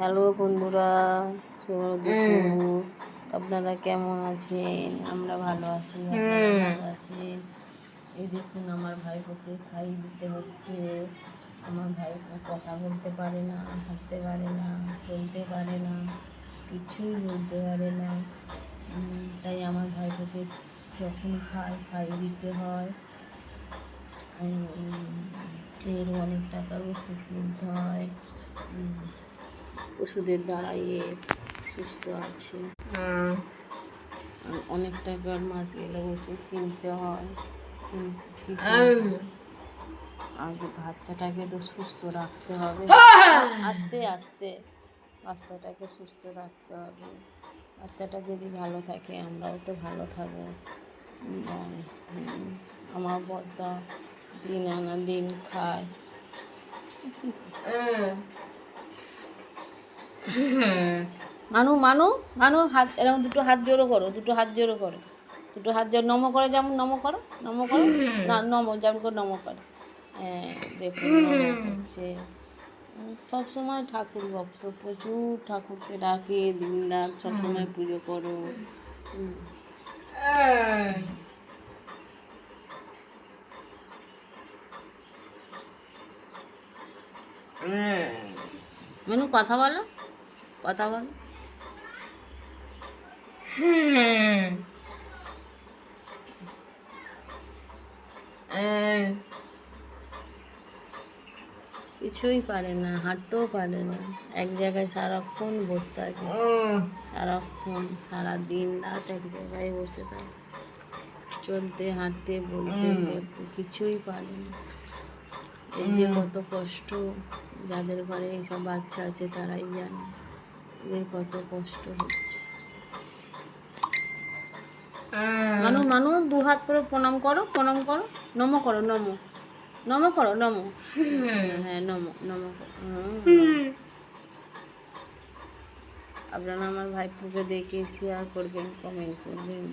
Hello বন্ধুরা, দুপুর। আপনারা কেমন আছেন? আমরা ভালো আছি, আপনারা ভালো আছেন? এই দেখুন, আমার ভাইপোকে খাইয়ে দিতে হচ্ছে। আমার ভাইপো কথা বলতে পারে না, হাঁটতে পারে না, চলতে পারে না, কিছুই বলতে পারে না। তাই আমার ভাইপোকে যখন খাইয়ে দিতে হয়। এর অনেক টাকার ওষুধ কিনতে হয়। ওষুধের দ্বারাই সুস্থ আছে। অনেক টাকার মাছ গেলে ওষুধ কিনতে হয়। আগে বাচ্চাটাকে তো সুস্থ রাখতে হবে, আস্তে আস্তে বাচ্চাটাকে সুস্থ রাখতে হবে। বাচ্চাটা যদি ভালো থাকে আমরাও তো ভালো থাকবো। আমার বড়টা দিন আনা দিন খায়। মানু মানু মানু হাত এরকম দুটো হাত জোড়ো করো, দুটো হাত জোড়ো করো, দুটো হাত জোড়ো নমো করো, যেমন নমো করো, নমো করো না, নমো যেমন করে নমো করো। হ্যাঁ দেখুন নমো করছে। সবসময় ঠাকুর ভক্ত, প্রচুর ঠাকুরকে ডাকে, দিন রাত সবসময় পুজো করো। মানু কথা বলো, কথা বলো। কিছুই পারে না, হাঁটতেও পারে না, এক জায়গায় সারাক্ষণ বসে থাকে, সারাক্ষণ সারা দিন রাত এক জায়গায় বসে থাকে, চলতে হাঁটতে বলতে বলতে কিছুই পারে না। এর যে কত কষ্ট, যাদের ঘরে এইসব বাচ্চা আছে তারাই জানে এদের কত কষ্ট হচ্ছে। মানু মানু দু হাত করে প্রণাম করো, প্রণাম করো, নমো করো, নমো নমো করো, নমো। হ্যাঁ নমো নমো করো। আপনারা আমার ভাইপোকে দেখে শেয়ার করবেন, কমেন্ট করবেন।